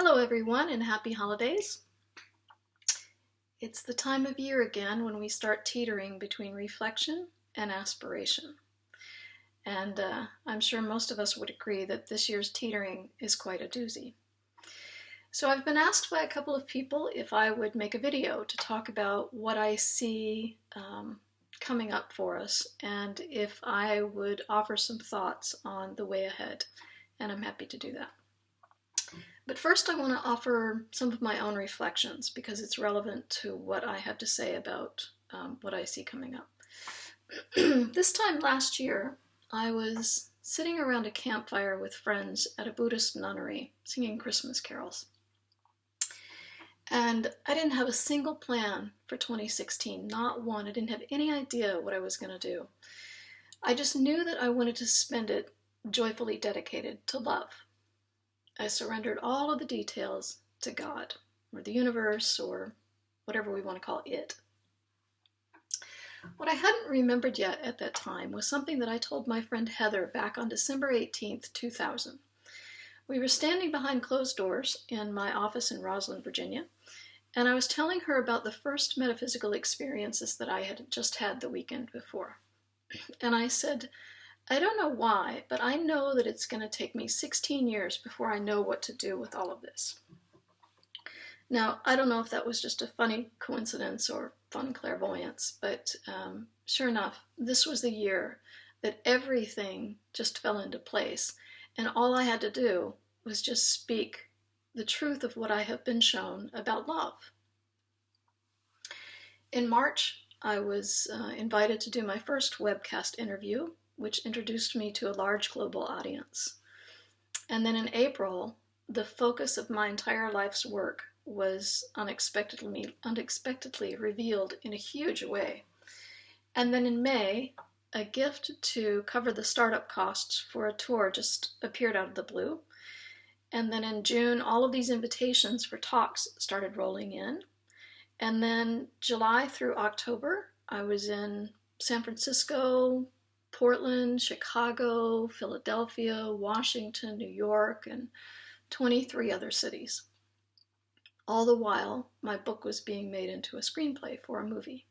Hello everyone and happy holidays. It's the time of year again when we start teetering between reflection and aspiration. And I'm sure most of us would agree that this year's teetering is quite a doozy. So I've been asked by a couple of people if I would make a video to talk about what I see coming up for us and if I would offer some thoughts on the way ahead. And I'm happy to do that. But first I want to offer some of my own reflections because it's relevant to what I have to say about what I see coming up. This time last year, I was sitting around a campfire with friends at a Buddhist nunnery singing Christmas carols. And I didn't have a single plan for 2016, not one. I didn't have any idea what I was going to do. I just knew that I wanted to spend it joyfully dedicated to love. I surrendered all of the details to God, or the universe, or whatever we want to call it. What I hadn't remembered yet at that time was something that I told my friend Heather back on December 18th, 2000. We were standing behind closed doors in my office in Roslyn, Virginia, and I was telling her about the first metaphysical experiences that I had just had the weekend before. And I said, I don't know why, but I know that it's going to take me 16 years before I know what to do with all of this. Now, I don't know if that was just a funny coincidence or fun clairvoyance, but sure enough, this was the year that everything just fell into place, and all I had to do was just speak the truth of what I have been shown about love. In March, I was invited to do my first webcast interview, which introduced me to a large global audience. And then in April, the focus of my entire life's work was unexpectedly revealed in a huge way. And then in May, a gift to cover the startup costs for a tour just appeared out of the blue. And then in June, all of these invitations for talks started rolling in. And then July through October, I was in San Francisco, Portland, Chicago, Philadelphia, Washington, New York, and 23 other cities. All the while, my book was being made into a screenplay for a movie.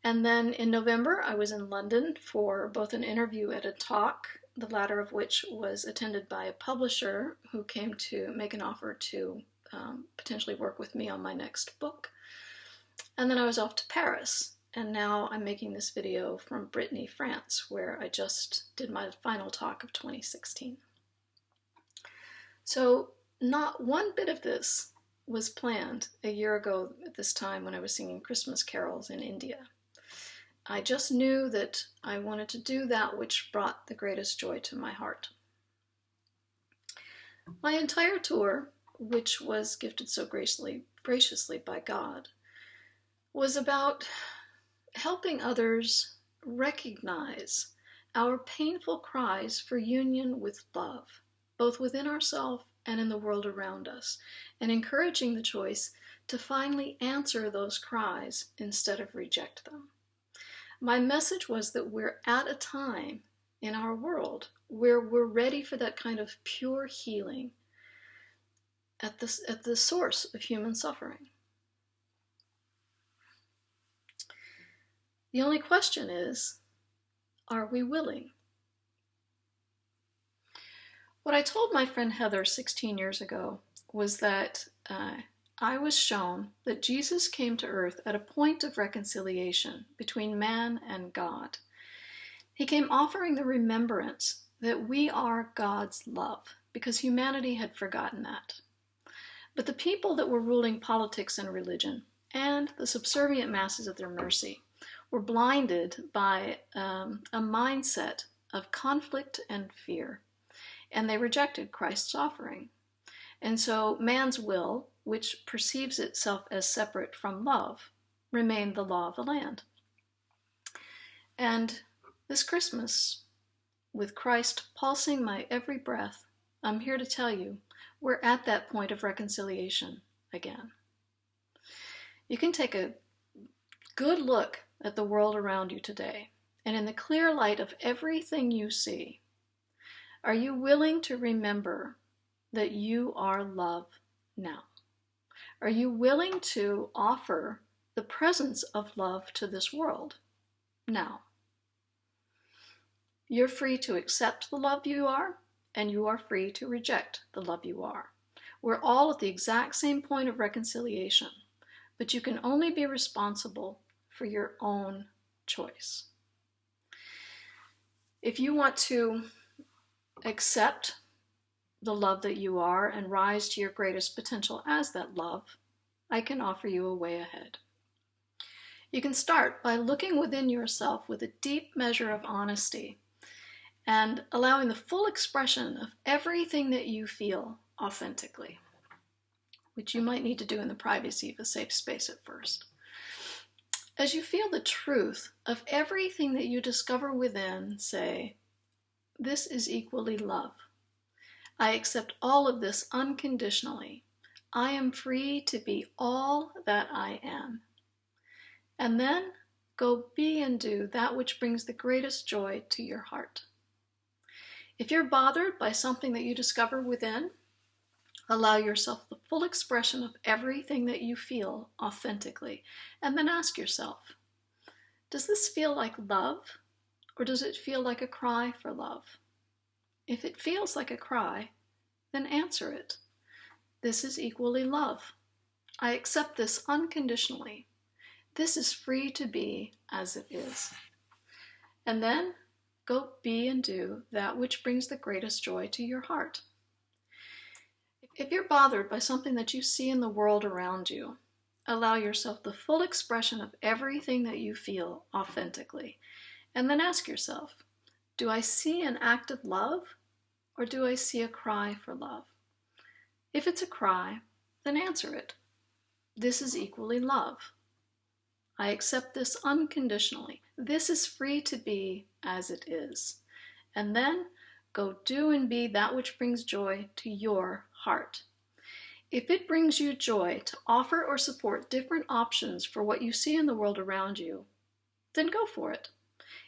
And then in November, I was in London for both an interview and a talk, the latter of which was attended by a publisher who came to make an offer to potentially work with me on my next book. And then I was off to Paris. And now I'm making this video from Brittany, France, where I just did my final talk of 2016. So not one bit of this was planned a year ago at this time when I was singing Christmas carols in India. I just knew that I wanted to do that which brought the greatest joy to my heart. My entire tour, which was gifted so graciously by God, was about helping others recognize our painful cries for union with love, both within ourselves and in the world around us, and encouraging the choice to finally answer those cries instead of reject them. My message was that we're at a time in our world where we're ready for that kind of pure healing at the source of human suffering. The only question is, are we willing? What I told my friend Heather 16 years ago was that I was shown that Jesus came to earth at a point of reconciliation between man and God. He came offering the remembrance that we are God's love, because humanity had forgotten that. But the people that were ruling politics and religion, and the subservient masses of their mercy, were blinded by a mindset of conflict and fear, and they rejected Christ's offering. And so man's will, which perceives itself as separate from love, remained the law of the land. And this Christmas, with Christ pulsing my every breath, I'm here to tell you, we're at that point of reconciliation again. You can take a good look at the world around you today, and in the clear light of everything you see, are you willing to remember that you are love now? Are you willing to offer the presence of love to this world now? You're free to accept the love you are, and you are free to reject the love you are. We're all at the exact same point of reconciliation, but you can only be responsible for your own choice. If you want to accept the love that you are and rise to your greatest potential as that love, I can offer you a way ahead. You can start by looking within yourself with a deep measure of honesty and allowing the full expression of everything that you feel authentically, which you might need to do in the privacy of a safe space at first. As you feel the truth of everything that you discover within, say, "This is equally love. I accept all of this unconditionally. I am free to be all that I am." And then go be and do that which brings the greatest joy to your heart. If you're bothered by something that you discover within, allow yourself the full expression of everything that you feel authentically, and then ask yourself, does this feel like love, or does it feel like a cry for love? If it feels like a cry, then answer it. This is equally love. I accept this unconditionally. This is free to be as it is. And then go be and do that which brings the greatest joy to your heart. If you're bothered by something that you see in the world around you, allow yourself the full expression of everything that you feel authentically. And then ask yourself, do I see an act of love, or do I see a cry for love? If it's a cry, then answer it. This is equally love. I accept this unconditionally. This is free to be as it is. And then go do and be that which brings joy to your heart. If it brings you joy to offer or support different options for what you see in the world around you, then go for it.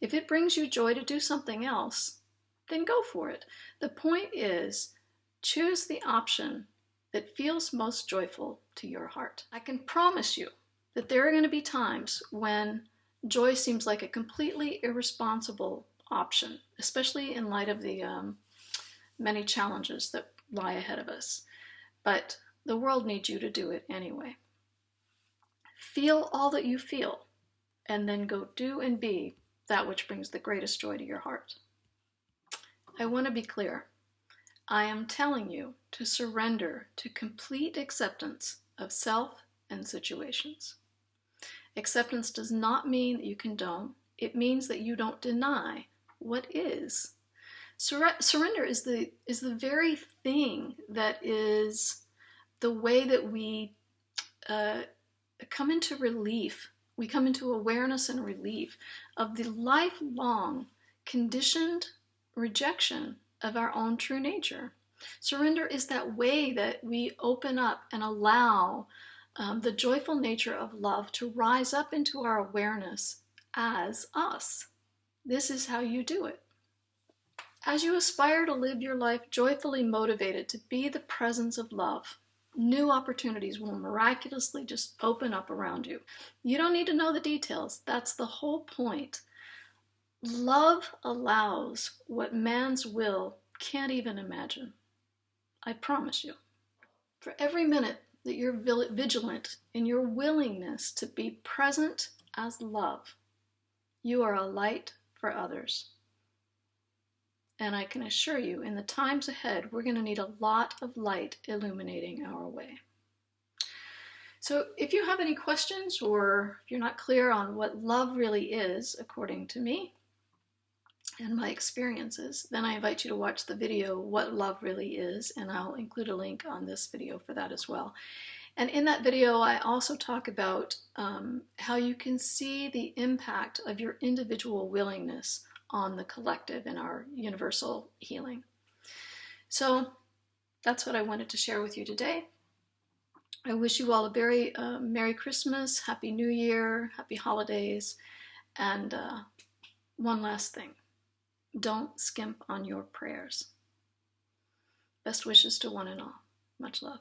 If it brings you joy to do something else, then go for it. The point is, choose the option that feels most joyful to your heart. I can promise you that there are going to be times when joy seems like a completely irresponsible option, especially in light of the many challenges that lie ahead of us. But the world needs you to do it anyway. Feel all that you feel, and then go do and be that which brings the greatest joy to your heart. I want to be clear. I am telling you to surrender to complete acceptance of self and situations. Acceptance does not mean that you condone. It means that you don't deny what is. Surrender is the very thing that is the way that we come into relief. We come into awareness and relief of the lifelong conditioned rejection of our own true nature. Surrender is that way that we open up and allow the joyful nature of love to rise up into our awareness as us. This is how you do it. As you aspire to live your life joyfully motivated to be the presence of love, new opportunities will miraculously just open up around you. You don't need to know the details. That's the whole point. Love allows what man's will can't even imagine. I promise you. For every minute that you're vigilant in your willingness to be present as love, you are a light for others. And I can assure you, in the times ahead, we're going to need a lot of light illuminating our way. So if you have any questions, or if you're not clear on what love really is, according to me and my experiences, then I invite you to watch the video, What Love Really Is, and I'll include a link on this video for that as well. And in that video, I also talk about how you can see the impact of your individual willingness on the collective and our universal healing. So that's what I wanted to share with you today. I wish you all a very Merry Christmas, Happy New Year, Happy Holidays, and one last thing. Don't skimp on your prayers. Best wishes to one and all. Much love.